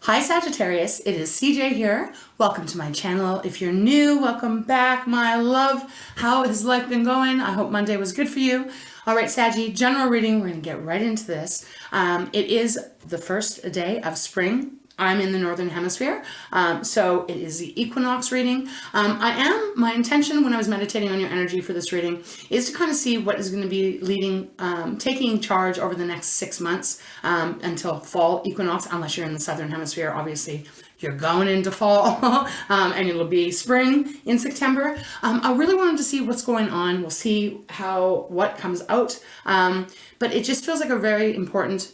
Hi Sagittarius, it is CJ here. Welcome to my channel. If you're new, welcome back, my love. How has life been going? I hope Monday was good for you. All right, Saggy, general reading. We're going to get right into this. It is the first day of spring. I'm in the Northern Hemisphere, so it is the Equinox reading. My intention when I was meditating on your energy for this reading is to kind of see what is going to be leading, taking charge over the next 6 months until fall equinox, unless you're in the Southern Hemisphere, obviously you're going into fall and it'll be spring in September. I really wanted to see what's going on. We'll see what comes out, but it just feels like a very important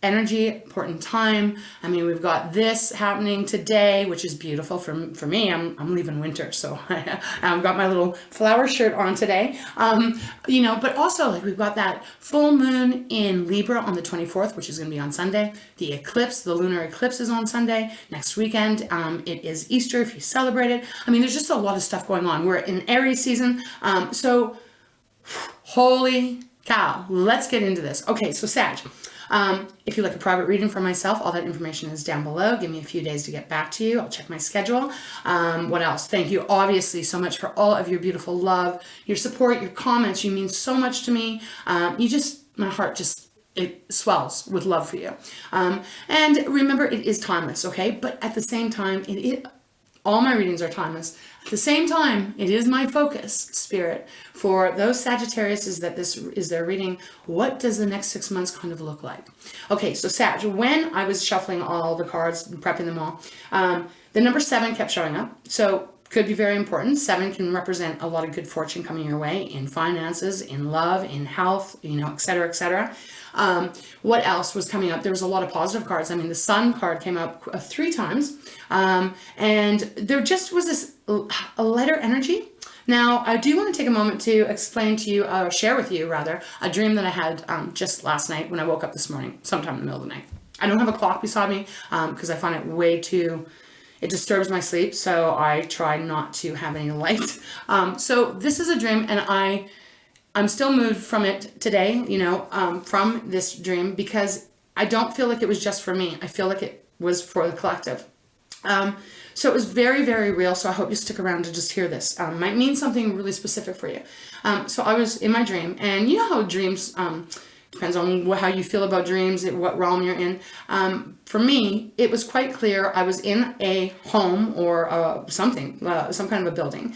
energy, important time. I mean, we've got this happening today, which is beautiful for me. I'm leaving winter, so I've got my little flower shirt on today. But also like we've got that full moon in Libra on the 24th, which is going to be on Sunday. The eclipse, the lunar eclipse, is on Sunday next weekend. It is Easter if you celebrate it. I mean, there's just a lot of stuff going on. We're in Aries season, so holy cow, let's get into this. Okay, so Sag. If you'd like a private reading for myself, all that information is down below. Give me a few days to get back to you. I'll check my schedule. What else? Thank you, obviously, so much for all of your beautiful love, your support, your comments. You mean so much to me. My heart it swells with love for you. And remember, it is timeless, okay? But at the same time, all my readings are timeless. At the same time, it is my focus, Spirit, for those Sagittariuses that this is their reading. What does the next 6 months kind of look like? Okay, so Sag, when I was shuffling all the cards and prepping them all, the number 7 kept showing up. So could be very important. 7 can represent a lot of good fortune coming your way in finances, in love, in health, et cetera, et cetera. What else was coming up? There was a lot of positive cards. I mean, the Sun card came up 3 times. And there just was this a lighter energy. Now, I do want to take a moment to explain to you, or share with you rather, a dream that I had just last night when I woke up this morning, sometime in the middle of the night. I don't have a clock beside me because I find it it disturbs my sleep, so I try not to have any light. So this is a dream, and I'm still moved from it today, from this dream, because I don't feel like it was just for me. I feel like it was for the collective. So it was very, very real. So I hope you stick around to just hear this. Might mean something really specific for you. So I was in my dream, and you know how dreams, depends on how you feel about dreams, what realm you're in. For me, it was quite clear I was in a home or some kind of a building.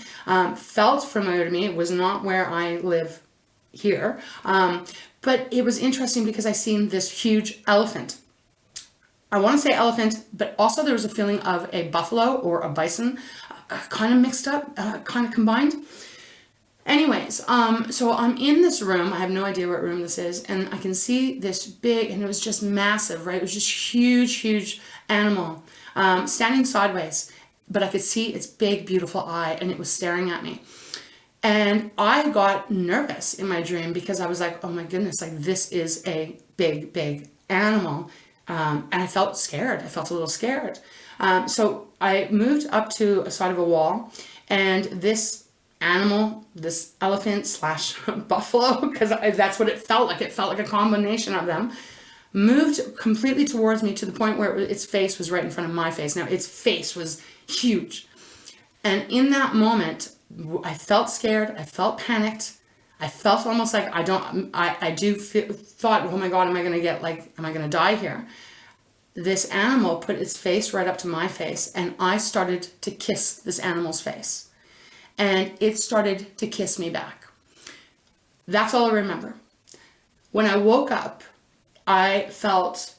Felt familiar to me. It was not where I live here. But it was interesting because I seen this huge elephant. I want to say elephant, but also there was a feeling of a buffalo or a bison, kind of mixed up, kind of combined. Anyways, so I'm in this room. I have no idea what room this is, and I can see this big, and it was just massive, right? It was just huge, huge animal, standing sideways, but I could see its big, beautiful eye, and it was staring at me. And I got nervous in my dream because I was like, oh my goodness, like this is a big, big animal. And I felt scared. I felt a little scared. So I moved up to a side of a wall, and this animal, this elephant / buffalo, because that's what it felt like. It felt like a combination of them, moved completely towards me to the point where its face was right in front of my face. Now, its face was huge. And in that moment, I felt scared. I felt panicked. I felt almost like thought, oh my God, am I going to die here? This animal put its face right up to my face, and I started to kiss this animal's face. And it started to kiss me back. That's all I remember. When I woke up, I felt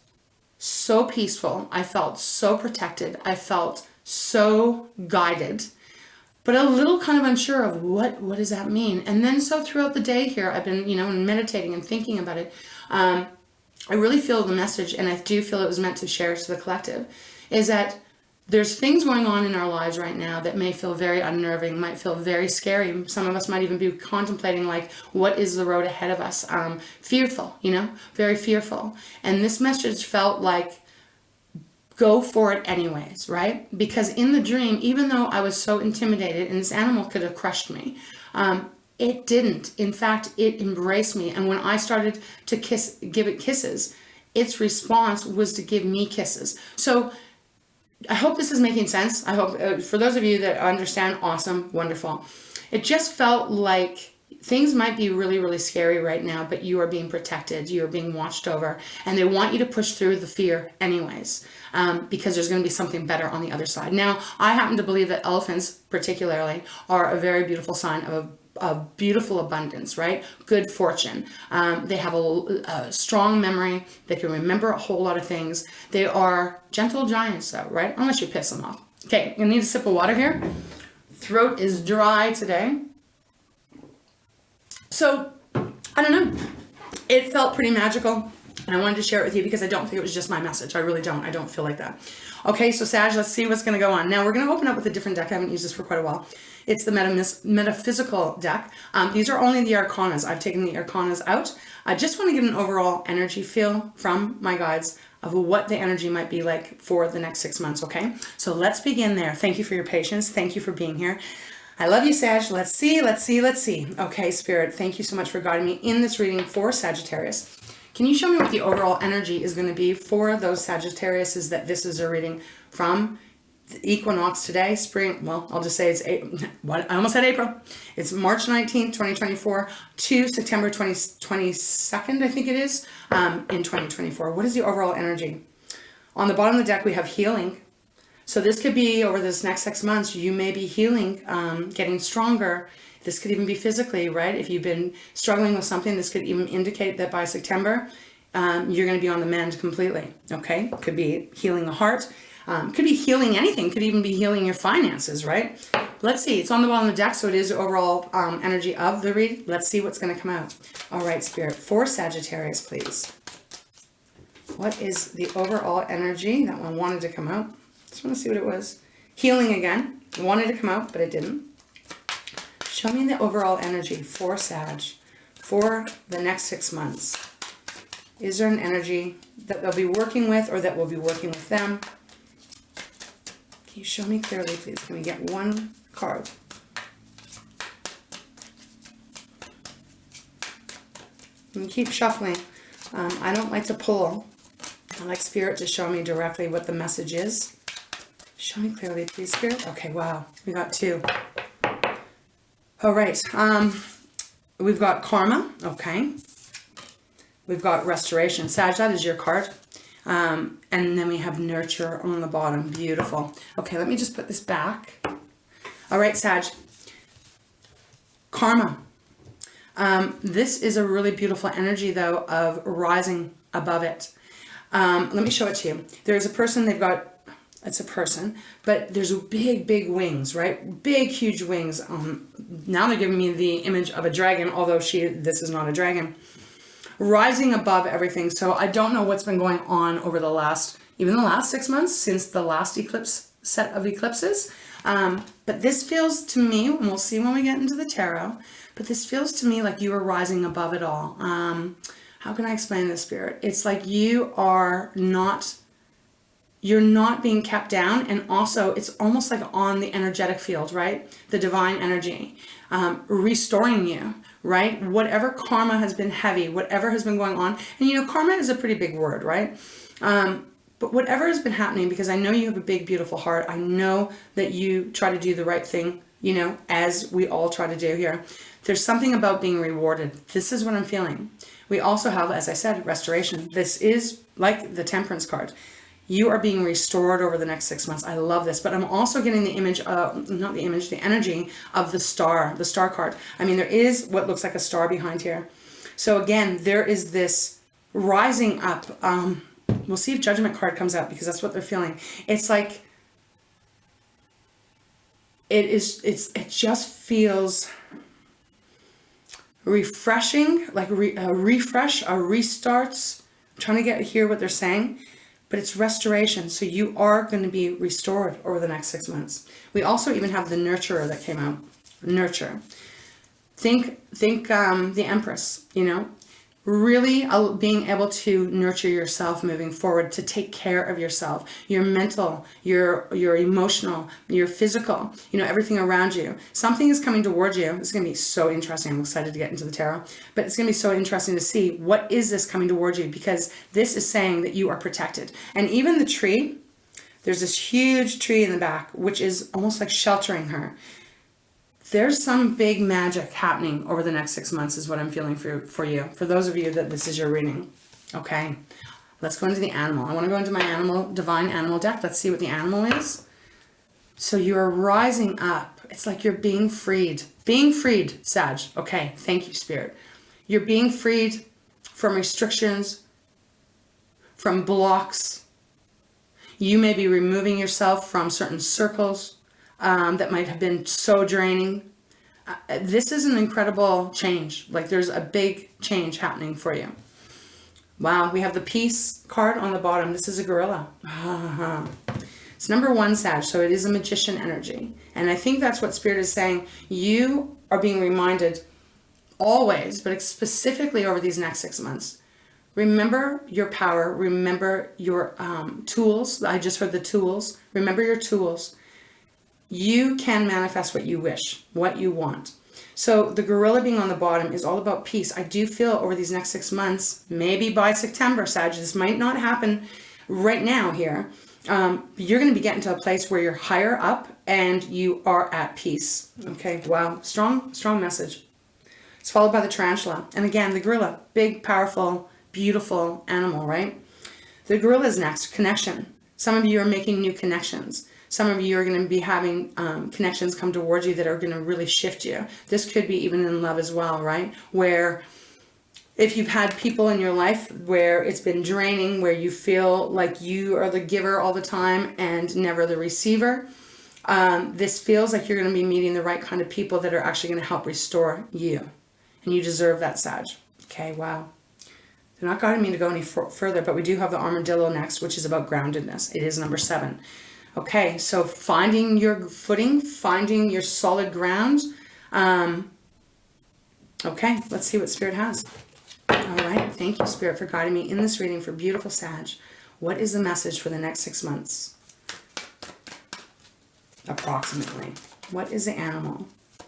so peaceful. I felt so protected. I felt so guided, but a little kind of unsure of what does that mean? And then so throughout the day here, I've been, meditating and thinking about it. I really feel the message, and I do feel it was meant to share to the collective, is that there's things going on in our lives right now that may feel very unnerving, might feel very scary. Some of us might even be contemplating like, what is the road ahead of us? Fearful, very fearful. And this message felt like, go for it anyways, right? Because in the dream, even though I was so intimidated and this animal could have crushed me, it didn't. In fact, it embraced me. And when I started to give it kisses, its response was to give me kisses. So I hope this is making sense. I hope for those of you that understand, awesome, wonderful. It just felt like things might be really, really scary right now, but you are being protected. You are being watched over, and they want you to push through the fear anyways, because there's going to be something better on the other side. Now, I happen to believe that elephants, particularly, are a very beautiful sign of a beautiful abundance, right? Good fortune. They have a strong memory. They can remember a whole lot of things. They are gentle giants, though, right? Unless you piss them off. Okay, you need a sip of water here. Throat is dry today. So, I don't know. It felt pretty magical. And I wanted to share it with you because I don't think it was just my message. I really don't. I don't feel like that. Okay, so Sag, let's see what's going to go on. Now, we're going to open up with a different deck. I haven't used this for quite a while. It's the metaphysical deck. These are only the arcanas. I've taken the arcanas out. I just want to get an overall energy feel from my guides of what the energy might be like for the next 6 months, okay? So let's begin there. Thank you for your patience. Thank you for being here. I love you, Sag. Let's see. Okay, Spirit, thank you so much for guiding me in this reading for Sagittarius. Can you show me what the overall energy is going to be for those Sagittariuses that this is a reading from? The equinox today, spring, well, I'll just say it's what I almost said April. It's March 19th, 2024 to September 22nd, I think it is, in 2024. What is the overall energy? On the bottom of the deck, we have healing. So this could be over this next 6 months, you may be healing, getting stronger. This could even be physically, right? If you've been struggling with something, this could even indicate that by September, you're going to be on the mend completely, okay? Could be healing the heart. Could be healing anything. Could even be healing your finances, right? Let's see. It's on the bottom of the deck, so it is overall energy of the read. Let's see what's going to come out. All right, Spirit, for Sagittarius, please. What is the overall energy? That one wanted to come out. Just want to see what it was. Healing again. It wanted to come out, but it didn't. Show me the overall energy for Sag for the next 6 months. Is there an energy that they'll be working with or that will be working with them? Can you show me clearly, please? Can we get one card? And keep shuffling. I don't like to pull. I like Spirit to show me directly what the message is. Show me clearly, please, Spirit. Okay, wow. We got 2. All right. We've got karma. Okay. We've got restoration. Sag, that is your card. And then we have nurture on the bottom. Beautiful. Okay, let me just put this back. All right, Sag. Karma. This is a really beautiful energy, though, of rising above it. Let me show it to you. There's a person, it's a person, but there's big, big wings, right? Big, huge wings. Now they're giving me the image of a dragon, although this is not a dragon. Rising above everything. So I don't know what's been going on over even the last 6 months since the last set of eclipses. But this feels to me, and we'll see when we get into the tarot, but this feels to me like you are rising above it all. How can I explain this, Spirit? It's like you're not being kept down, and also it's almost like on the energetic field, right? The divine energy, restoring you, right? Whatever karma has been heavy, whatever has been going on, and karma is a pretty big word, right? But whatever has been happening, because I know you have a big, beautiful heart. I know that you try to do the right thing, as we all try to do here. There's something about being rewarded. This is what I'm feeling. We also have, as I said, restoration. This is like the Temperance card. You are being restored over the next 6 months. I love this, but I'm also getting the image of, the energy of the star card. I mean, there is what looks like a star behind here. So again, there is this rising up. We'll see if Judgment card comes out, because that's what they're feeling. It's like, it just feels refreshing, like a refresh, a restarts. I'm trying to hear what they're saying. But it's restoration, so you are going to be restored over the next 6 months. We also even have the nurturer that came out. Nurture. Think the Empress, really being able to nurture yourself moving forward, to take care of yourself, your mental, your emotional, your physical, everything around you. Something is coming towards you. It's going to be so interesting. I'm excited to get into the tarot, but it's going to be so interesting to see what is this coming towards you, because this is saying that you are protected. And even the tree There's this huge tree in the back, which is almost like sheltering her. There's some big magic happening over the next 6 months is what I'm feeling for you. For those of you that this is your reading. Okay, let's go into the animal. I want to go into my divine animal deck. Let's see what the animal is. So you are rising up. It's like you're being freed. Being freed, Sag. Okay, thank you, Spirit. You're being freed from restrictions, from blocks. You may be removing yourself from certain circles that might have been so draining. This is an incredible change. Like there's a big change happening for you. Wow, we have the Peace card on the bottom. This is a gorilla. It's number 1, Sag, so it is a magician energy. And I think that's what Spirit is saying. You are being reminded always, but specifically over these next 6 months. Remember your power. Remember your tools. I just heard the tools. Remember your tools. You can manifest what you wish, what you want. So the gorilla being on the bottom is all about peace. I do feel over these next 6 months, maybe by September, Sag, this might not happen right now here. You're going to be getting to a place where you're higher up and you are at peace. Okay, wow, strong message. It's followed by the tarantula. And again, the gorilla, big, powerful, beautiful animal, right? The gorilla is next, connection. Some of you are making new connections. Some of you are going to be having connections come towards you that are going to really shift you. This could be even in love as well, right? Where if you've had people in your life where it's been draining, where you feel like you are the giver all the time and never the receiver, this feels like you're going to be meeting the right kind of people that are actually going to help restore you. And you deserve that, Sag. Okay, wow. They're not guiding me to go any further, but we do have the armadillo next, which is about groundedness. It is number 7. Okay, so finding your footing, finding your solid ground. Okay, let's see what Spirit has. All right, thank you, Spirit, for guiding me in this reading for beautiful Sag. What is the message for the next 6 months? Approximately. What is the animal?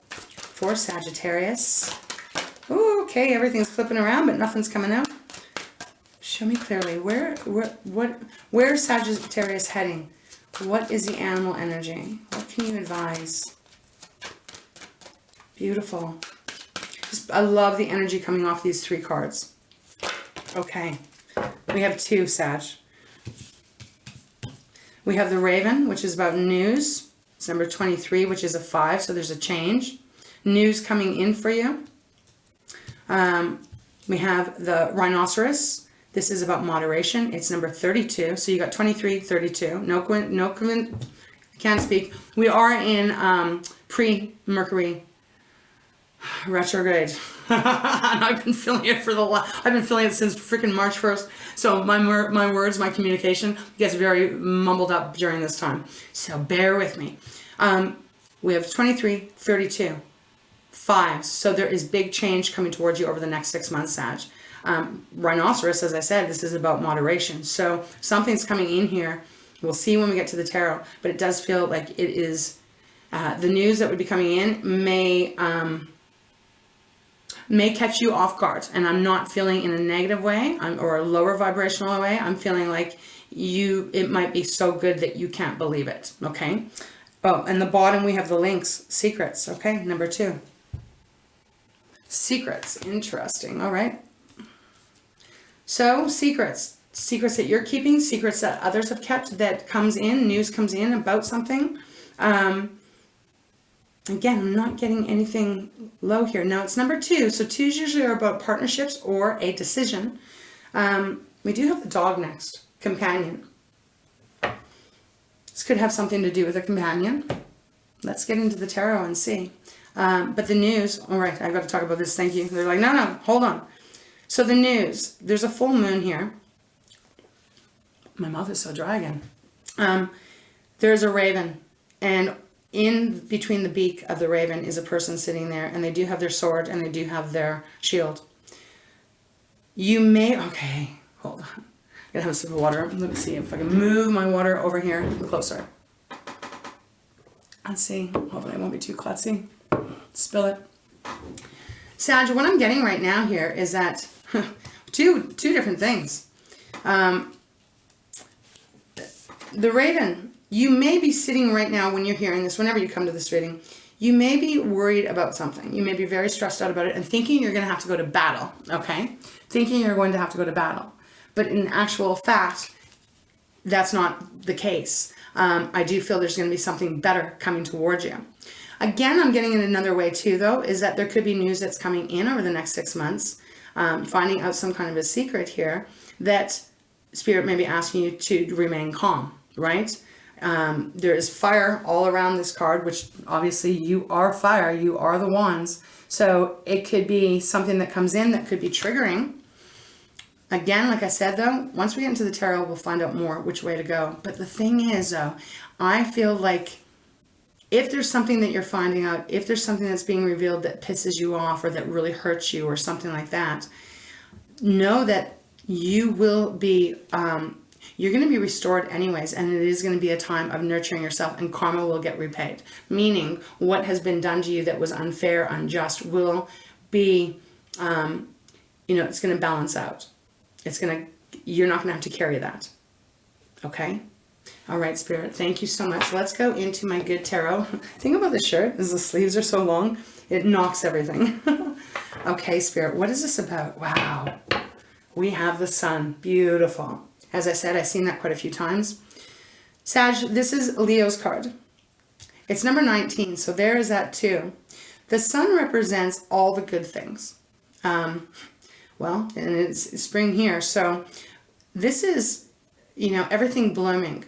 For Sagittarius. Ooh, okay, everything's flipping around, but nothing's coming out. Show me clearly. Where is Sagittarius heading? What is the animal energy? What can you advise? Beautiful. I love the energy coming off these 3 cards. Okay. We have 2, Sag. We have the Raven, which is about news. It's number 23, which is a 5, so there's a change. News coming in for you. We have the Rhinoceros. This is about moderation. It's number 32. So you got 23, 32. Can't speak. We are in pre-Mercury retrograde. I've been feeling it I've been feeling it since freaking March 1st. So my words, my communication gets very mumbled up during this time. So bear with me. We have 23, 32, 5. So there is big change coming towards you over the next 6 months, Sag. Rhinoceros, as I said, this is about moderation. So something's coming in here. We'll see when we get to the tarot, but it does feel like it is the news that would be coming in may catch you off guard. And I'm not feeling in a negative way or a lower vibrational way. I'm feeling like it might be so good that you can't believe it. Okay. Oh, and the bottom we have the links, secrets. Okay, number 2. Secrets, interesting. All right. So secrets that you're keeping, secrets that others have kept, that comes in, news comes in about something. Again, I'm not getting anything low here. Now it's number 2. So 2s usually are about partnerships or a decision. We do have the dog next, companion. This could have something to do with a companion. Let's get into the tarot and see. But the news, all right, I've got to talk about this. Thank you. They're like, no, hold on. So the news, there's a full moon here. My mouth is so dry again. There's a raven, and in between the beak of the raven is a person sitting there, and they do have their sword and they do have their shield. Okay, hold on. I gotta have a sip of water. Let me see if I can move my water over here closer. Let's see. Hopefully it won't be too klutzy. Spill it. Sag, what I'm getting right now here is that two different things. The raven you may be sitting right now when you're hearing this, whenever you come to this reading, you may be worried about something. You may be very stressed out about it and thinking you're going to have to go to battle, okay? Thinking you're going to have to go to battle. But in actual fact, that's not the case. I do feel there's going to be something better coming towards you. Again, I'm getting it another way too, though, is that there could be news that's coming in over the next 6 months, finding out some kind of a secret here that Spirit may be asking you to remain calm, right? There is fire all around this card, which obviously you are fire, you are the wands. So it could be something that comes in that could be triggering. Again, like I said, though, once we get into the tarot, we'll find out more which way to go. But the thing is, though, I feel like if there's something that you're finding out, if there's something that's being revealed that pisses you off or that really hurts you or something like that, know that you will be, you're going to be restored anyways, and it is going to be a time of nurturing yourself, and karma will get repaid. Meaning, what has been done to you that was unfair, unjust, will be, it's going to balance out. You're not going to have to carry that. Okay? All right, Spirit, thank you so much. Let's go into my good tarot. Think about the shirt, as the sleeves are so long, it knocks everything. Okay, Spirit, what is this about? Wow. We have the sun. Beautiful. As I said, I've seen that quite a few times. Sag, this is Leo's card. It's number 19, so there is that too. The sun represents all the good things. And it's spring here, so this is, everything blooming.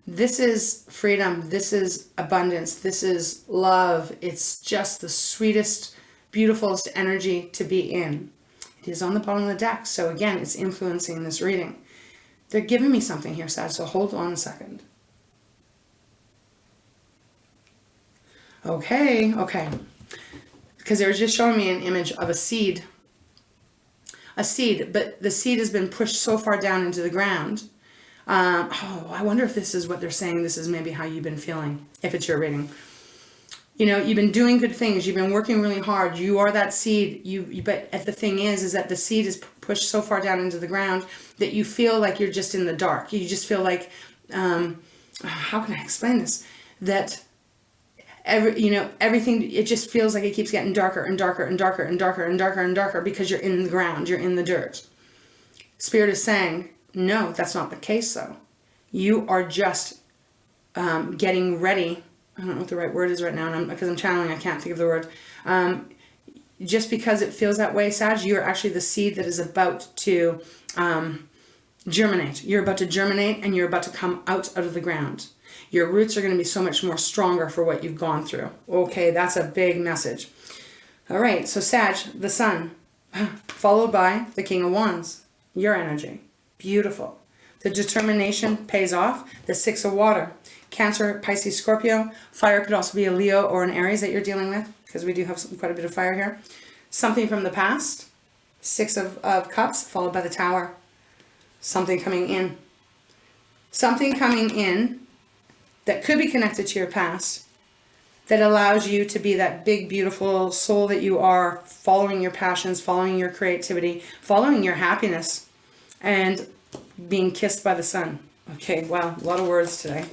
This is freedom. This is abundance. This is love. It's just the sweetest, beautifulest energy to be in. It is on the bottom of the deck, so again, it's influencing this reading. They're giving me something here, Sag, so hold on a second. Okay. Because they were just showing me an image of a seed. A seed, but the seed has been pushed so far down into the ground. I wonder if this is what they're saying. This is maybe how you've been feeling, if it's your reading. You've been doing good things. You've been working really hard. You are that seed. But the thing is that the seed is pushed so far down into the ground that you feel like you're just in the dark. You just feel like, how can I explain this? That everything, it just feels like it keeps getting darker and darker and darker and darker and darker and darker because you're in the ground. You're in the dirt. Spirit is saying, no, that's not the case, though. You are just getting ready. I don't know what the right word is right now, because I'm channeling, I can't think of the word. Just because it feels that way, Sag, you're actually the seed that is about to germinate. You're about to germinate, and you're about to come out of the ground. Your roots are going to be so much more stronger for what you've gone through. Okay, that's a big message. All right, so Sag, the sun, followed by the King of Wands, your energy. Beautiful. The determination pays off. The Six of Water. Cancer, Pisces, Scorpio. Fire could also be a Leo or an Aries that you're dealing with, because we do have quite a bit of fire here. Something from the past. Six of Cups, followed by the Tower. Something coming in. Something coming in that could be connected to your past, that allows you to be that big, beautiful soul that you are, following your passions, following your creativity, following your happiness, and being kissed by the sun. Okay, wow, a lot of words today.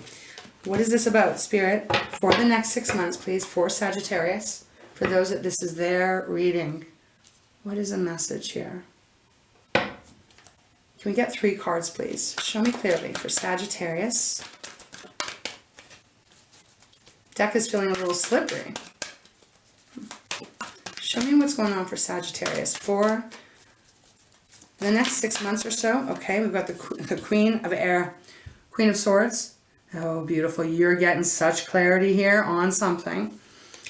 What is this about, Spirit? For the next 6 months, please, for Sagittarius, for those that this is their reading. What is the message here? Can we get 3 cards, please? Show me clearly for Sagittarius. Deck is feeling a little slippery. Show me what's going on for Sagittarius for the next 6 months or so. Okay, we've got the Queen of Air, Queen of Swords. Oh, beautiful. You're getting such clarity here on something.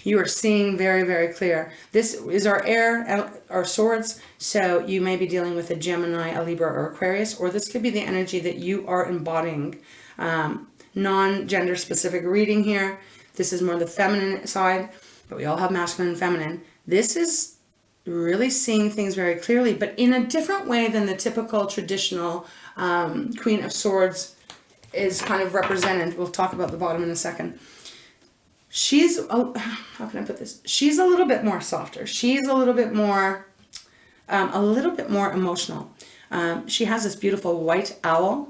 You are seeing very, very clear. This is our air, our swords. So you may be dealing with a Gemini, a Libra, or Aquarius, or this could be the energy that you are embodying. Non-gender specific reading here. This is more the feminine side, but we all have masculine and feminine. This is really seeing things very clearly, but in a different way than the typical traditional Queen of Swords is kind of represented. We'll talk about the bottom in a second. She's, how can I put this? She's a little bit more softer. She's a little bit more emotional. She has this beautiful white owl.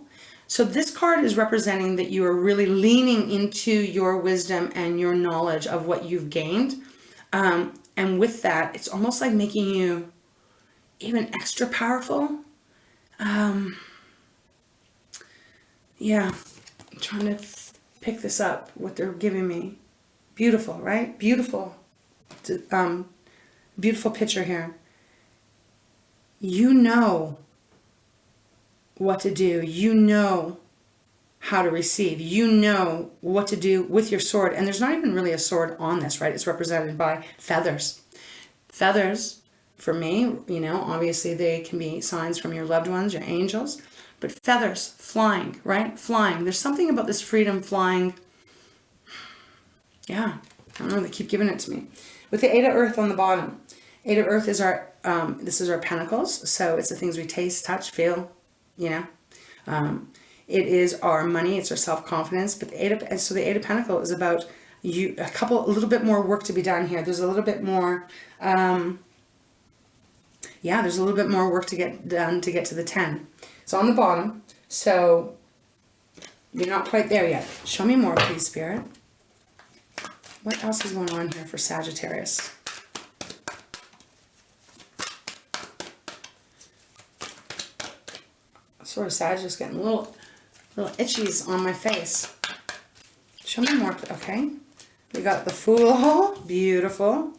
So this card is representing that you are really leaning into your wisdom and your knowledge of what you've gained. And with that, it's almost like making you even extra powerful. Yeah, I'm trying to pick this up, what they're giving me. Beautiful, right? Beautiful. Beautiful picture here. You know what to do. You know how to receive. You know what to do with your sword. And there's not even really a sword on this, right? It's represented by feathers. Feathers, for me, you know, obviously they can be signs from your loved ones, your angels. But feathers, flying, right? Flying. There's something about this freedom, flying. Yeah, I don't know, they keep giving it to me. With the Eight of Earth on the bottom. Eight of Earth is our, this is our pentacles. So it's the things we taste, touch, feel, you know. It is our money, it's our self-confidence. But the Eight of Pentacles is about you, a little bit more work to be done here. There's a little bit more, yeah, there's a little bit more work to get done to get to the 10. It's on the bottom, so you're not quite there yet. Show me more, please, Spirit. What else is going on here for Sagittarius? Sort of Sag just getting little itchies on my face. Show me more. Okay. We got the Fool. Beautiful.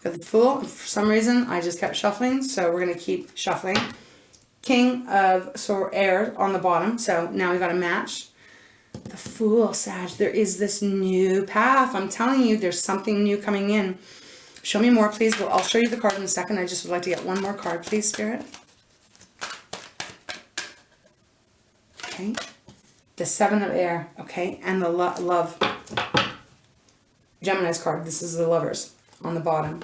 Got the Fool. For some reason, I just kept shuffling, so we're going to keep shuffling. King of Air on the bottom, so now we got a match. The Fool, Sag. There is this new path. I'm telling you, there's something new coming in. Show me more, please. Well, I'll show you the card in a second. I just would like to get one more card, please, Spirit. Okay. The Seven of Air, okay, and the Love. Gemini's card. This is the Lovers on the bottom.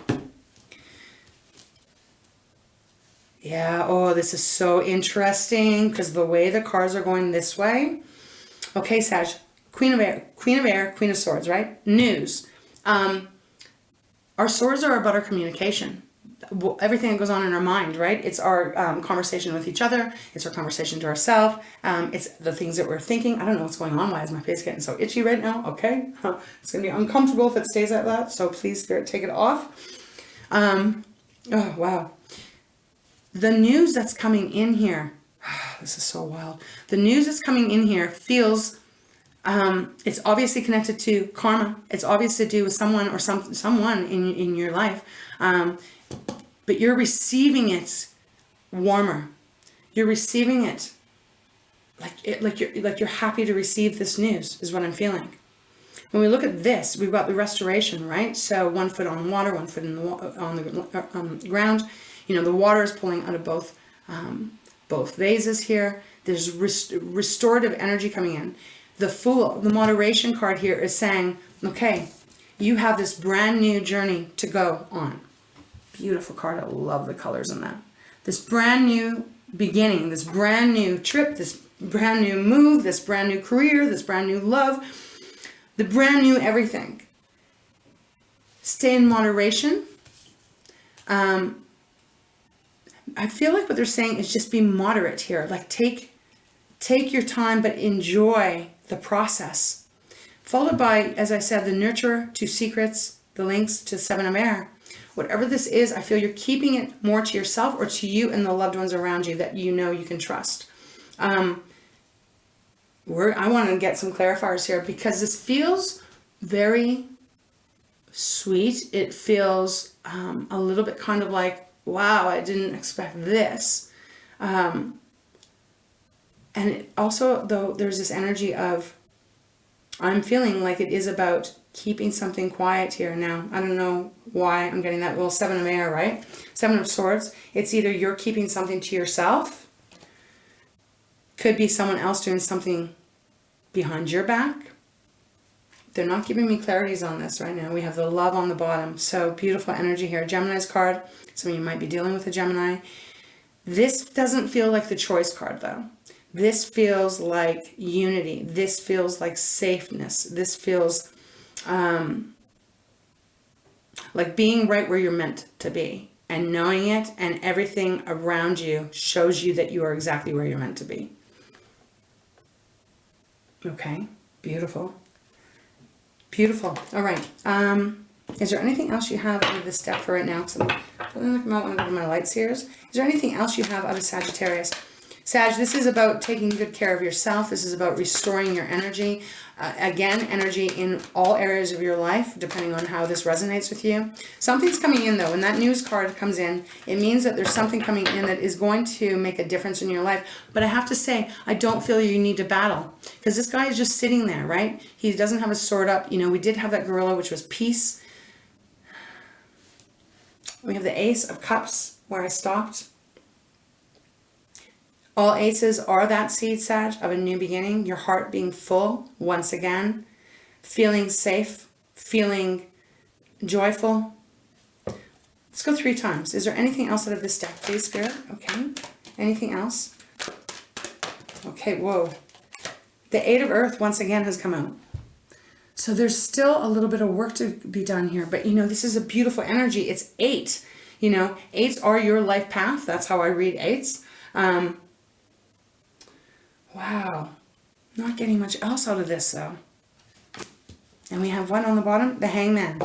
Yeah, oh, this is so interesting because the way the cards are going this way. Okay, Sag, Queen of Air, Queen of Swords, right? News. Our swords are about our communication. Everything that goes on in our mind, right? It's our conversation with each other. It's our conversation to ourselves. It's the things that we're thinking. I don't know what's going on. Why is my face getting so itchy right now? Okay. It's going to be uncomfortable if it stays like that. So please, Spirit, take it off. Oh, wow. The news that's coming in here, this is so wild. The news that's coming in here feels, it's obviously connected to karma. It's obvious to do with someone or someone in your life. But you're receiving it warmer. You're receiving it like you're happy to receive this news is what I'm feeling. When we look at this, we've got the restoration, right? So 1 foot on water, 1 foot on the ground. You know, the water is pulling out of both vases here. There's restorative energy coming in. The Fool, the moderation card here is saying, okay, you have this brand new journey to go on. Beautiful card. I love the colors in that. This brand new beginning, this brand new trip, this brand new move, this brand new career, this brand new love, the brand new everything. Stay in moderation. I feel like what they're saying is just be moderate here. Like take your time, but enjoy the process. Followed by, as I said, the Nurturer, 2 Secrets, the links to 7 of Air. Whatever this is, I feel you're keeping it more to yourself or to you and the loved ones around you that you know you can trust. I want to get some clarifiers here because this feels very sweet. It feels a little bit kind of like, wow, I didn't expect this. And it also, though, there's this energy of, I'm feeling like it is about keeping something quiet here now. I don't know why I'm getting that. Well, 7 of Air, right? 7 of Swords. It's either you're keeping something to yourself. Could be someone else doing something behind your back. They're not giving me clarities on this right now. We have the Love on the bottom. So beautiful energy here. Gemini's card. Some of you might be dealing with a Gemini. This doesn't feel like the Choice card, though. This feels like unity. This feels like safeness. This feels like being right where you're meant to be and knowing it, and everything around you shows you that you are exactly where you're meant to be. Okay, beautiful. Beautiful. All right. Is there anything else you have out of this deck for right now? Because I feel like I might want to go to my lights here. Is there anything else you have out of Sagittarius? Sag, this is about taking good care of yourself. This is about restoring your energy. Again, energy in all areas of your life, depending on how this resonates with you. Something's coming in, though. When that news card comes in, it means that there's something coming in that is going to make a difference in your life. But I have to say, I don't feel you need to battle. Because this guy is just sitting there, right? He doesn't have his sword up. You know, we did have that gorilla, which was peace. We have the Ace of Cups, where I stopped. All aces are that seed, Sag, of a new beginning. Your heart being full once again. Feeling safe. Feeling joyful. Let's go 3 times. Is there anything else out of this deck, please, Spirit? Okay. Anything else? Okay, whoa. The Eight of Earth once again has come out. So there's still a little bit of work to be done here. But, you know, this is a beautiful energy. It's 8. You know, 8s are your life path. That's how I read 8s. Wow. Not getting much else out of this, though. And we have one on the bottom, the Hangman.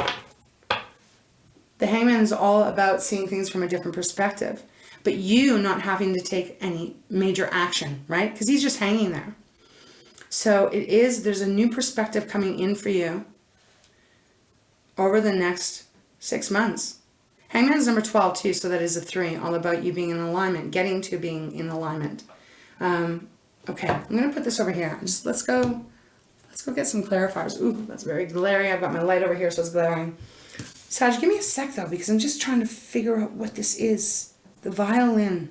The Hangman is all about seeing things from a different perspective. But you not having to take any major action, right? Because he's just hanging there. So there's a new perspective coming in for you over the next 6 months. Hangman is number 12 too, so that is a 3, all about you being in alignment, getting to being in alignment. Okay, I'm going to put this over here. Let's go get some clarifiers. Ooh, that's very glary. I've got my light over here, so it's glaring. Sag, give me a sec though, because I'm just trying to figure out what this is. The violin.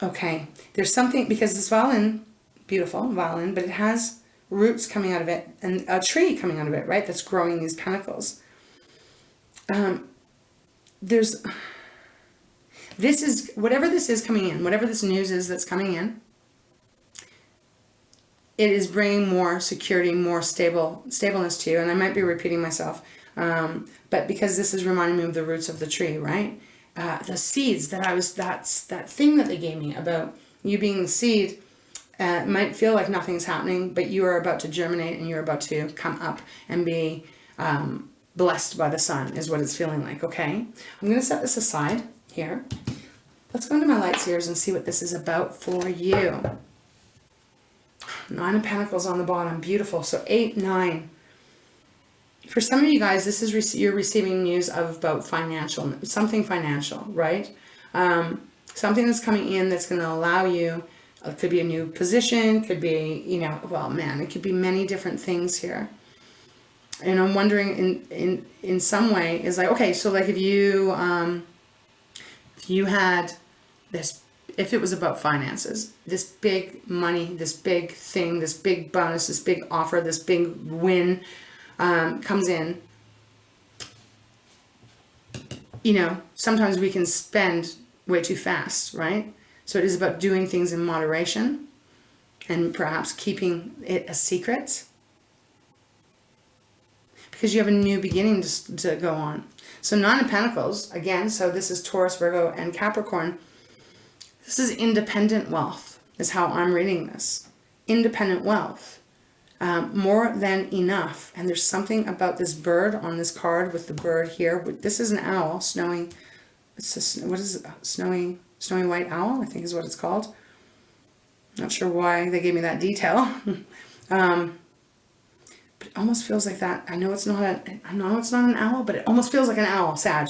Okay, there's something, because this violin, beautiful violin, but it has roots coming out of it and a tree coming out of it, right? That's growing these pentacles. This is, whatever this is coming in, whatever this news is that's coming in, it is bringing more security, more stableness to you. And I might be repeating myself, but because this is reminding me of the roots of the tree, right? The seeds that that thing that they gave me about you being the seed, might feel like nothing's happening, but you are about to germinate and you're about to come up and be blessed by the sun is what it's feeling like, okay? I'm going to set this aside here. Let's go into my light seers and see what this is about for you. 9 of Pentacles on the bottom. Beautiful. So 8, 9. For some of you guys, this is you're receiving news of about something financial, right? Something that's coming in that's going to allow you, it could be a new position, could be, you know, well, man, it could be many different things here. And I'm wondering in some way is like, okay, so like if you had this, if it was about finances, this big money, this big thing, this big bonus, this big offer, this big win comes in, you know, sometimes we can spend way too fast, right? So it is about doing things in moderation and perhaps keeping it a secret because you have a new beginning to go on. So 9 of Pentacles, again, so this is Taurus, Virgo, and Capricorn. This is independent wealth, is how I'm reading this. Independent wealth. More than enough. And there's something about this bird on this card with the bird here. This is an owl, snowy. What is it? Snowy white owl, I think is what it's called. Not sure why they gave me that detail. But it almost feels like that. I know it's not an owl, but it almost feels like an owl, Sag.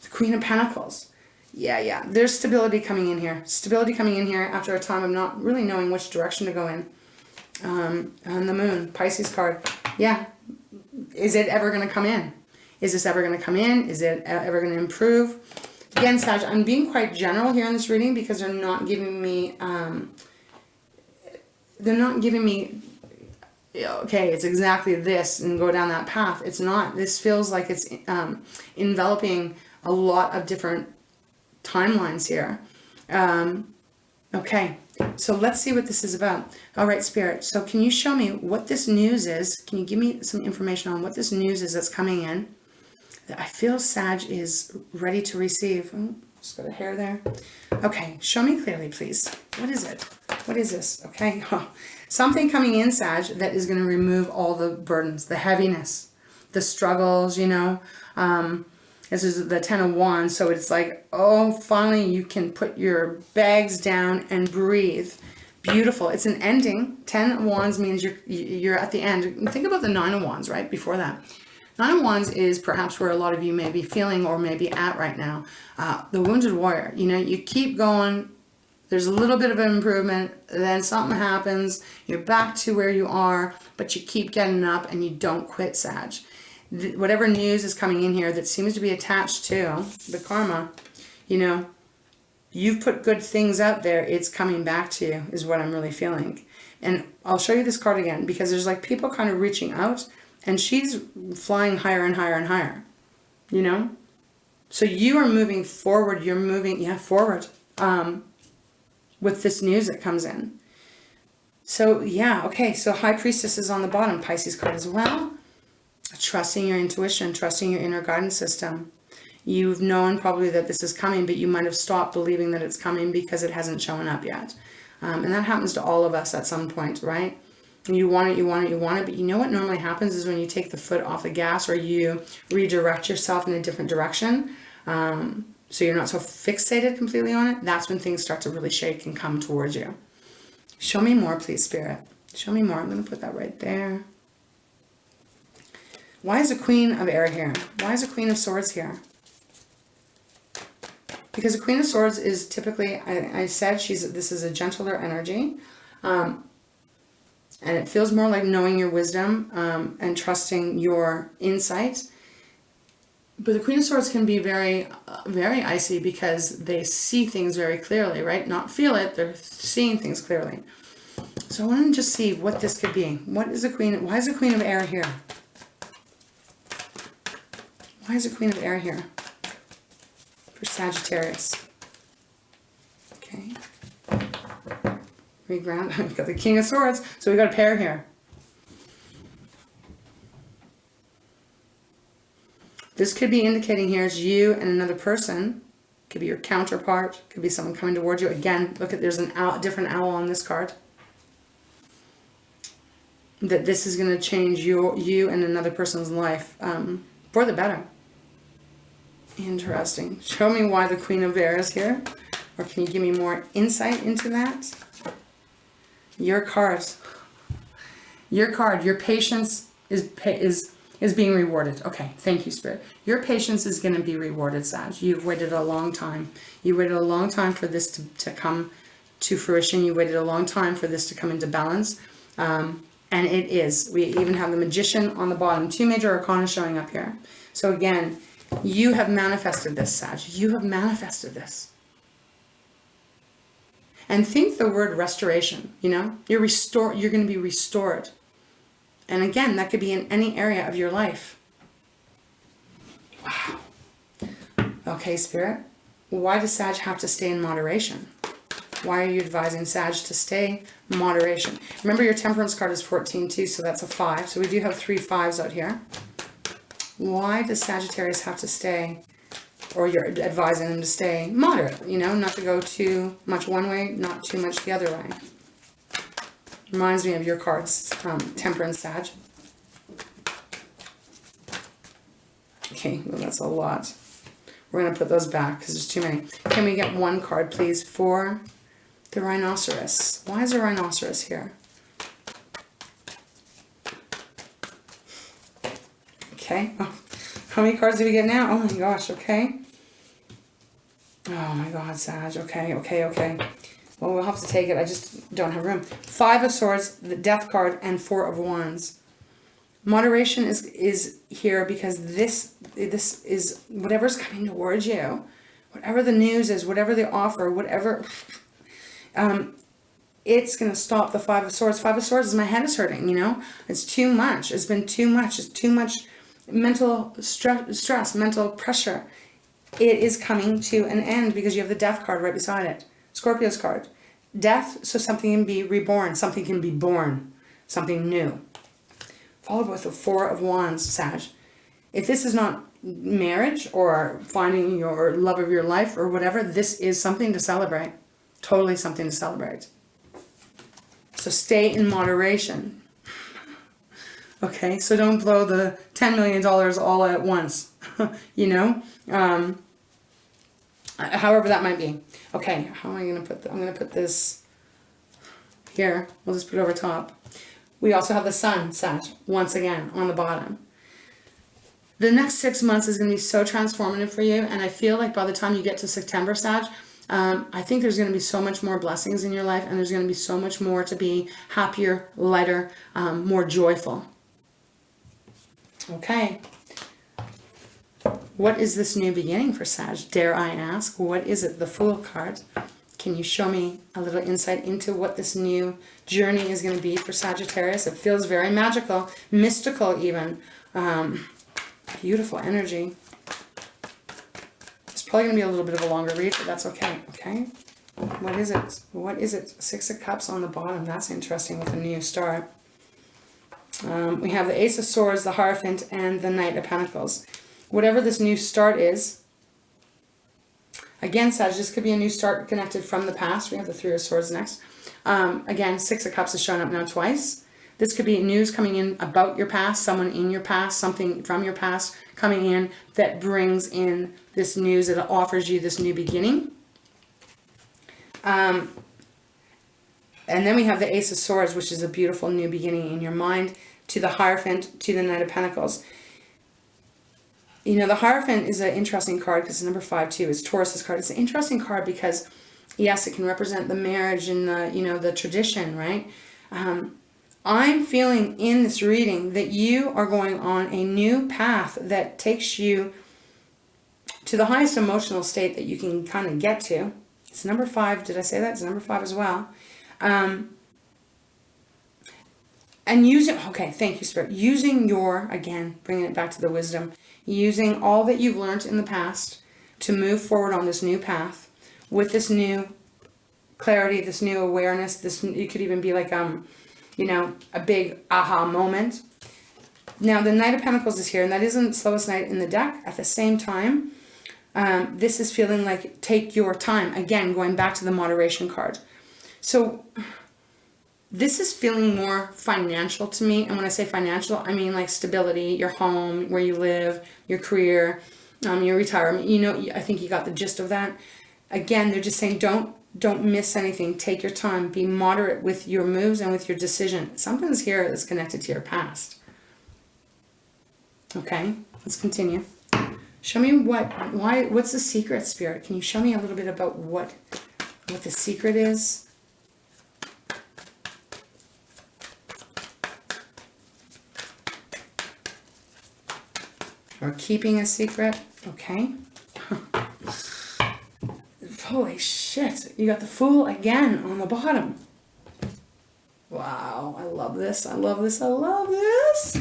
The Queen of Pentacles. Yeah. There's stability coming in here. Stability coming in here after a time of not really knowing which direction to go in. And the Moon, Pisces card. Yeah. Is it ever going to come in? Is this ever going to come in? Is it ever going to improve? Again, Sag, I'm being quite general here in this reading because they're not giving me, okay, it's exactly this and go down that path. It's not. This feels like it's enveloping a lot of different timelines here. Okay, so let's see what this is about. All right, Spirit, so can you show me what this news is? Can you give me some information on what this news is that's coming in that I feel Sag is ready to receive? Oh, Just got a hair there. Okay, show me clearly, please. What is it? What is this? Okay. Something coming in, Sag, that is going to remove all the burdens, the heaviness, the struggles, you know. This is the Ten of Wands, so it's like, oh, finally you can put your bags down and breathe. Beautiful. It's an ending. 10 of Wands means you're at the end. Think about the 9 of Wands, right? Before that. 9 of Wands is perhaps where a lot of you may be feeling or may be at right now. The Wounded Warrior. You know, you keep going. There's a little bit of an improvement. Then something happens. You're back to where you are, but you keep getting up and you don't quit, Sag. Whatever news is coming in here that seems to be attached to the karma, you know, you've put good things out there. It's coming back to you is what I'm really feeling. And I'll show you this card again because there's like people kind of reaching out and she's flying higher and higher and higher, you know. So you are moving forward. You're moving, yeah, forward with this news that comes in. So yeah, okay. So High Priestess is on the bottom. Pisces card as well. Trusting your intuition, trusting your inner guidance system. You've known probably that this is coming, but you might have stopped believing that it's coming because it hasn't shown up yet. And that happens to all of us at some point, right? And you want it, you want it, you want it. But you know what normally happens is when you take the foot off the gas or you redirect yourself in a different direction, so you're not so fixated completely on it, that's when things start to really shake and come towards you. Show me more, please, Spirit. Show me more. I'm going to put that right there. Why is the Queen of Air here? Why is the Queen of Swords here? Because the Queen of Swords is typically, I said this is a gentler energy. And it feels more like knowing your wisdom and trusting your insight. But the Queen of Swords can be very, very icy because they see things very clearly, right? Not feel it, they're seeing things clearly. So I want to just see what this could be. What is the Queen? Why is the Queen of Air here? Why is the Queen of Air here? For Sagittarius. Okay. Reground. We've got the King of Swords. So we've got a pair here. This could be indicating here is you and another person. Could be your counterpart. Could be someone coming towards you. Again, look at, there's an owl, different owl on this card. That this is going to change you and another person's life for the better. Interesting. Show me why the Queen of Air is here. Or can you give me more insight into that? Your card. Your card. Your patience is being rewarded. Okay, thank you, Spirit. Your patience is going to be rewarded, Sag. You've waited a long time. You waited a long time for this to come to fruition. You waited a long time for this to come into balance. And it is. We even have the Magician on the bottom. 2 major arcana showing up here. So again, you have manifested this, Sag. You have manifested this. And think the word restoration, you know? You're going to be restored. And again, that could be in any area of your life. Wow. Okay, Spirit. Why does Sag have to stay in moderation? Why are you advising Sag to stay in moderation? Remember, your Temperance card is 14 too, so that's a 5. So we do have 3 5s out here. Why does Sagittarius have to stay, or you're advising them to stay moderate, you know, not to go too much one way, not too much the other way? Reminds me of your cards, Temperance, Sag. Okay, well, that's a lot. We're going to put those back because there's too many. Can we get one card, please, for the Rhinoceros? Why is the Rhinoceros here? Okay. Oh, how many cards do we get now? Oh my gosh, okay. Oh my God, Sag. Okay, okay, okay. Well, we'll have to take it. I just don't have room. 5 of Swords, the Death card, and 4 of Wands. Moderation is here because this is whatever's coming towards you. Whatever the news is, whatever the offer, whatever... it's going to stop the 5 of Swords. 5 of Swords is my head is hurting, you know? It's too much. It's been too much. It's too much mental stress, mental pressure. It is coming to an end because you have the Death card right beside it. Scorpio's card. Death, so something can be reborn. Something can be born. Something new. Followed with the 4 of Wands, Sag. If this is not marriage or finding your love of your life or whatever, this is something to celebrate. Totally something to celebrate. So stay in moderation. Okay, so don't blow the $10 million all at once, you know? However that might be. Okay, how am I going to put I'm going to put this here. We'll just put it over top. We also have the sun set once again on the bottom. The next 6 months is going to be so transformative for you, and I feel like by the time you get to September, Sag, I think there's going to be so much more blessings in your life, and there's going to be so much more to be happier, lighter, more joyful. Okay. What is this new beginning for Sag? Dare I ask? What is it? The Fool card. Can you show me a little insight into what this new journey is going to be for Sagittarius? It feels very magical, mystical even. Beautiful energy. It's probably going to be a little bit of a longer read, but that's okay. Okay. What is it? What is it? 6 of Cups on the bottom. That's interesting with a new start. We have the Ace of Swords, the Hierophant, and the Knight of Pentacles. Whatever this new start is, again, Sag, this could be a new start connected from the past. We have the 3 of Swords next. Again, 6 of Cups is showing up now twice. This could be news coming in about your past, someone in your past, something from your past coming in that brings in this news that offers you this new beginning. And then we have the Ace of Swords, which is a beautiful new beginning in your mind, to the Hierophant, to the Knight of Pentacles. You know, the Hierophant is an interesting card because it's number 5 too. It's Taurus's card. It's an interesting card because, yes, it can represent the marriage and the, you know, the tradition, right? I'm feeling in this reading that you are going on a new path that takes you to the highest emotional state that you can kind of get to. It's number 5. Did I say that? It's number 5 as well. And using, okay, thank you, Spirit. Using your, again, bringing it back to the wisdom, using all that you've learned in the past to move forward on this new path with this new clarity, this new awareness. This, it could even be like, you know, a big aha moment. Now, the Knight of Pentacles is here, and that isn't the slowest knight in the deck. At the same time, this is feeling like take your time. Again, going back to the moderation card. So this is feeling more financial to me. And when I say financial, I mean like stability, your home, where you live, your career, your retirement. You know, I think you got the gist of that. Again, they're just saying don't miss anything. Take your time. Be moderate with your moves and with your decision. Something's here that's connected to your past. Okay, let's continue. Show me what's the secret, Spirit? Can you show me a little bit about what the secret is? Or keeping a secret. Okay. Holy shit. You got the Fool again on the bottom. Wow. I love this. I love this. I love this.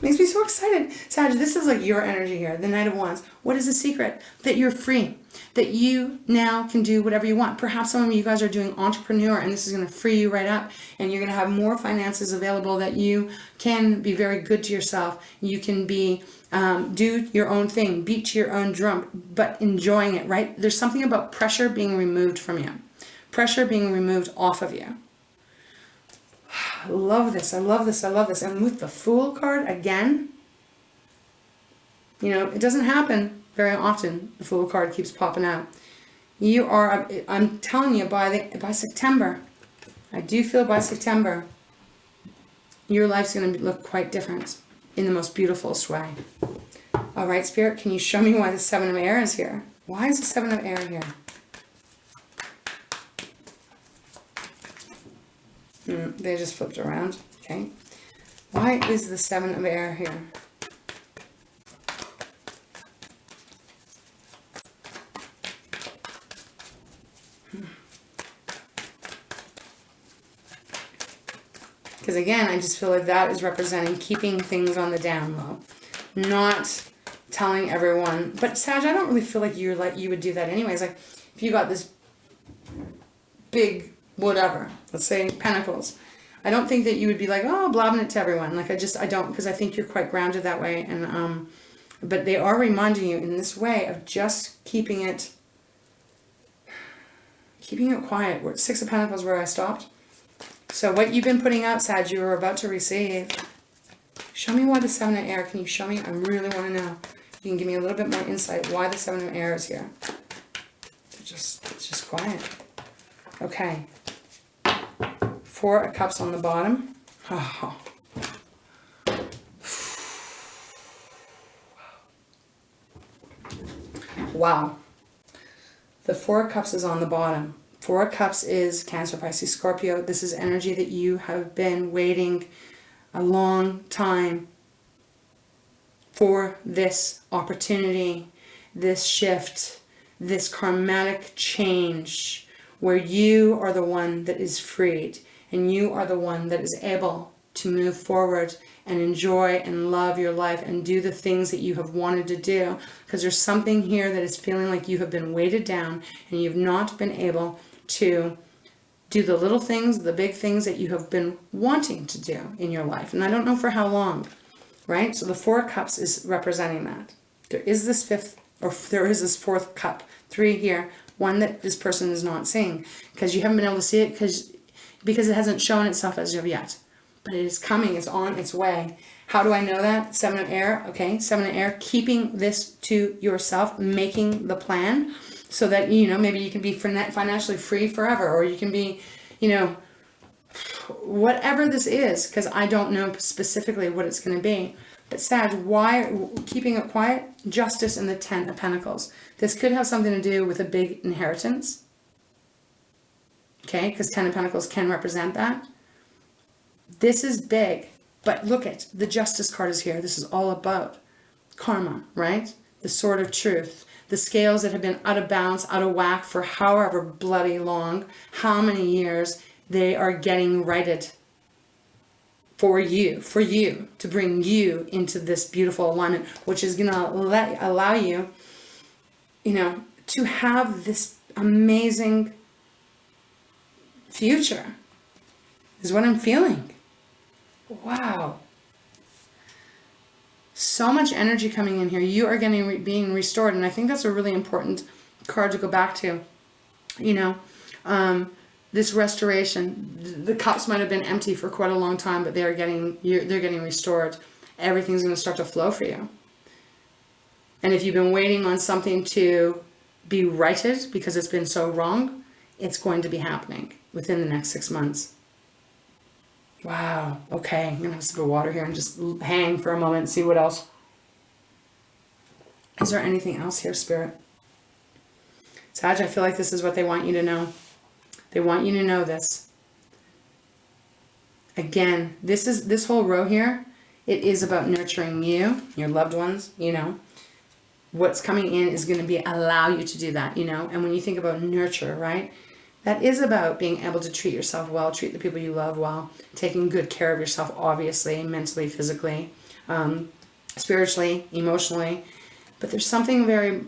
Makes me so excited. Sag, this is like your energy here. The Knight of Wands. What is the secret? That you're free. That you now can do whatever you want. Perhaps some of you guys are doing entrepreneur and this is going to free you right up. And you're going to have more finances available that you can be very good to yourself. You can be, do your own thing. Beat to your own drum. But enjoying it, right? There's something about pressure being removed from you. Pressure being removed off of you. I love this. I love this. I love this. And with the Fool card again, you know, it doesn't happen very often. The Fool card keeps popping out. You are, I'm telling you, by September, I do feel by September, your life's going to look quite different in the most beautifulest way. All right, Spirit, can you show me why the 7 of Air is here? Why is the 7 of Air here? They just flipped around. Okay. Why is the 7 of Air here? Because again, I just feel like that is representing keeping things on the down low. Not telling everyone. But Sag, I don't really feel like you would do that anyways. Like if you got this big whatever, let's say Pentacles, I don't think that you would be like, oh, blabbing it to everyone. Like I don't, because I think you're quite grounded that way. And But they are reminding you in this way of just keeping it quiet. We're at Six of Pentacles where I stopped. So what you've been putting out, Sag, you are about to receive. Show me why the Seven of Air. Can you show me? I really want to know. You can give me a little bit more insight why the Seven of Air is here. It's just quiet. Okay. Four of Cups on the bottom. Oh. Wow. The Four of Cups is on the bottom. Four of Cups is Cancer, Pisces, Scorpio. This is energy that you have been waiting a long time for, this opportunity, this shift, this karmatic change where you are the one that is freed and you are the one that is able to move forward and enjoy and love your life and do the things that you have wanted to do, because there's something here that is feeling like you have been weighted down and you've not been able to do the little things, the big things that you have been wanting to do in your life. And I don't know for how long, right? So the Four of Cups is representing that. There is this fifth, or there is this fourth cup, three here, one that this person is not seeing because you haven't been able to see it because it hasn't shown itself as of yet. But it is coming, it's on its way. How do I know that? Seven of Air, okay, Seven of Air, keeping this to yourself, making the plan so that, you know, maybe you can be financially free forever, or you can be, you know, whatever this is, because I don't know specifically what it's going to be. But Sag, why keeping it quiet? Justice and the Ten of Pentacles. This could have something to do with a big inheritance. Okay, because Ten of Pentacles can represent that. This is big, but look at the Justice card is here. This is all about karma, right? The sword of truth. The scales that have been out of balance, out of whack for however bloody long, how many years, they are getting righted for you, to bring you into this beautiful alignment, which is going to allow you, you know, to have this amazing future, is what I'm feeling. Wow. So much energy coming in here. You are getting being restored, and I think that's a really important card to go back to. You know, this restoration. The cups might have been empty for quite a long time, but they're getting restored. Everything's going to start to flow for you. And if you've been waiting on something to be righted because it's been so wrong, it's going to be happening within the next 6 months. Wow. Okay. I'm going to have a sip of water here and just hang for a moment and see what else. Is there anything else here, Spirit? Sag, I feel like this is what they want you to know. They want you to know this. Again, this whole row here, it is about nurturing you, your loved ones, you know. What's coming in is going to allow you to do that, you know. And when you think about nurture, right? That is about being able to treat yourself well, treat the people you love well, taking good care of yourself, obviously, mentally, physically, spiritually, emotionally. But there's something very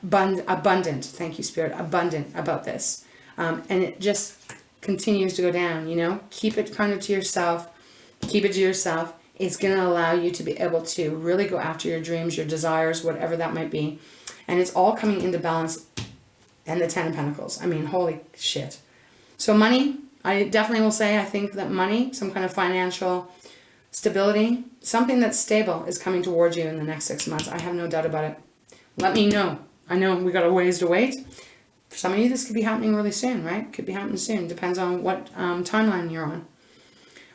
abundant, thank you, Spirit, abundant about this. And it just continues to go down, you know. Keep it kind of to yourself. Keep it to yourself. It's going to allow you to be able to really go after your dreams, your desires, whatever that might be. And it's all coming into balance. And the Ten of Pentacles. I mean, holy shit. So money, I definitely will say, I think that money, some kind of financial stability, something that's stable is coming towards you in the next 6 months. I have no doubt about it. Let me know. I know we got a ways to wait. For some of you, this could be happening really soon, right? Could be happening soon. Depends on what timeline you're on.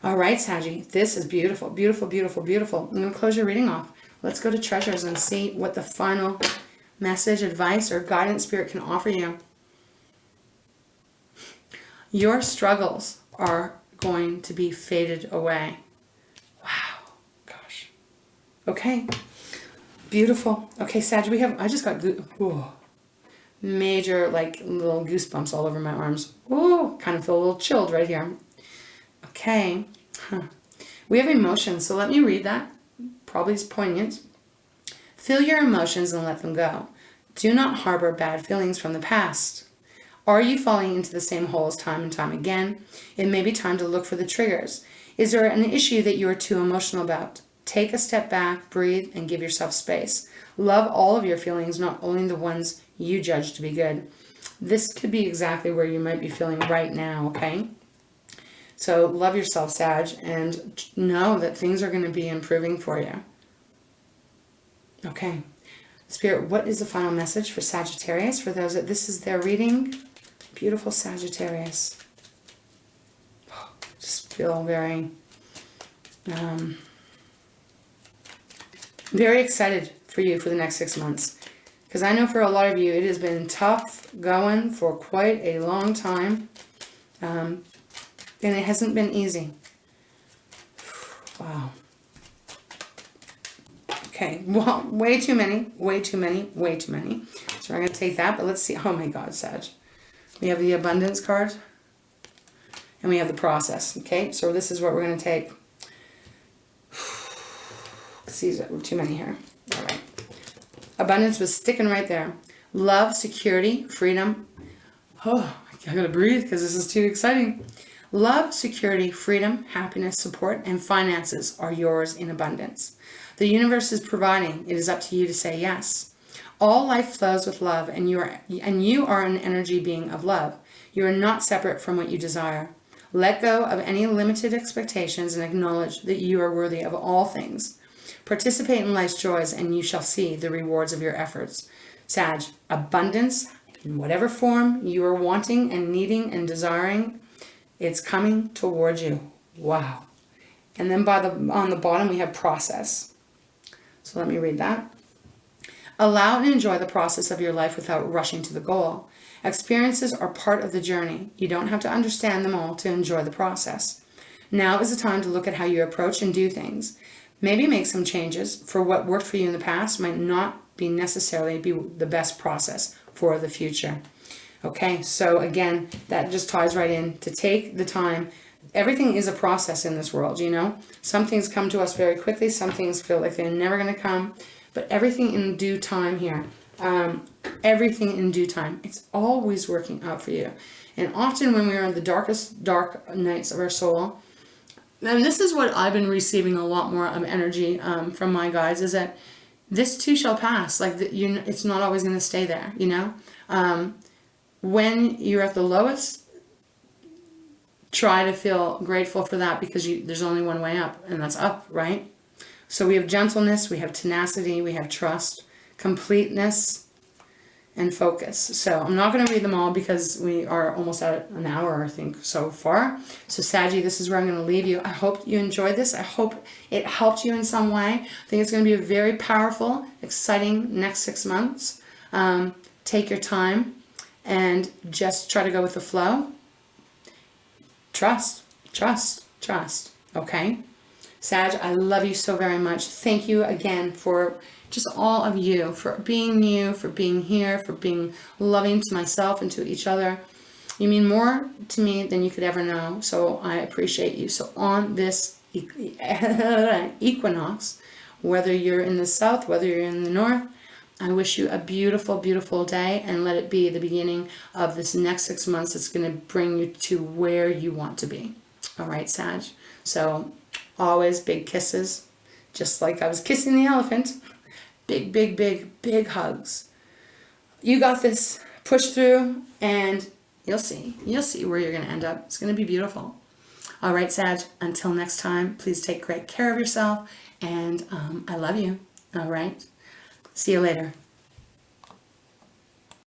All right, Saggy. This is beautiful, beautiful, beautiful, beautiful. I'm going to close your reading off. Let's go to treasures and see what the final message, advice, or guidance Spirit can offer you. Your struggles are going to be faded away. Wow. Gosh. Okay. Beautiful. Okay, Sag, I just got major, like, little goosebumps all over my arms. Ooh, kind of feel a little chilled right here. Okay. We have emotions, so let me read that. Probably is poignant. Feel your emotions and let them go. Do not harbor bad feelings from the past. Are you falling into the same holes time and time again? It may be time to look for the triggers. Is there an issue that you are too emotional about? take a step back, breathe, and give yourself space. Love all of your feelings, not only the ones you judge to be good. This could be exactly where you might be feeling right now, okay? So love yourself, Sag, and know that things are going to be improving for you. Okay. Spirit, what is the final message for Sagittarius? For those that this is their reading, beautiful Sagittarius. Just feel very, very excited for you for the next 6 months. Because I know for a lot of you, it has been tough going for quite a long time. And it hasn't been easy. Wow. Okay, well, way too many. So we're going to take that, but let's see. Oh my God, Sag. We have the abundance card. And we have the process, okay? So this is what we're going to take. See, too many here. All right. Abundance was sticking right there. Love, security, freedom. Oh, I gotta breathe because this is too exciting. Love, security, freedom, happiness, support, and finances are yours in abundance. The universe is providing. It is up to you to say yes. All life flows with love, and you are an energy being of love. You are not separate from what you desire. Let go of any limited expectations and acknowledge that you are worthy of all things. Participate in life's joys, and you shall see the rewards of your efforts. Sag, abundance, in whatever form you are wanting and needing and desiring, it's coming towards you. Wow. And then on the bottom, we have process. So let me read that. Allow and enjoy the process of your life without rushing to the goal. Experiences are part of the journey. You don't have to understand them all to enjoy the process. Now is the time to look at how you approach and do things. Maybe make some changes, for what worked for you in the past might not be necessarily be the best process for the future. Okay, so again, that just ties right in to take the time. Everything is a process in this world, you know. Some things come to us very quickly. Some things feel like they're never going to come. But everything in due time here. Everything in due time. It's always working out for you. And often when we are in the darkest dark nights of our soul, and this is what I've been receiving a lot more of energy from my guides, is that this too shall pass. Like, it's not always going to stay there, you know. When you're at the lowest, try to feel grateful for that, because there's only one way up, and that's up, right? So we have gentleness, we have tenacity, we have trust, completeness, and focus. So I'm not going to read them all because we are almost at an hour, I think, so far. So Saggy, this is where I'm going to leave you. I hope you enjoyed this. I hope it helped you in some way. I think it's going to be a very powerful, exciting next 6 months. Take your time and just try to go with the flow. Trust, trust, trust. Okay? Sag, I love you so very much. Thank you again for just all of you, for being here, for being loving to myself and to each other. You mean more to me than you could ever know, so I appreciate you. So on this equinox, whether you're in the south, whether you're in the north, I wish you a beautiful, beautiful day, and let it be the beginning of this next 6 months that's going to bring you to where you want to be. All right, Sag? So always big kisses, just like I was kissing the elephant. Big, big, big, big hugs. You got this. Push through, and you'll see. You'll see where you're going to end up. It's going to be beautiful. All right, Sag, until next time, please take great care of yourself, and I love you. All right? See you later.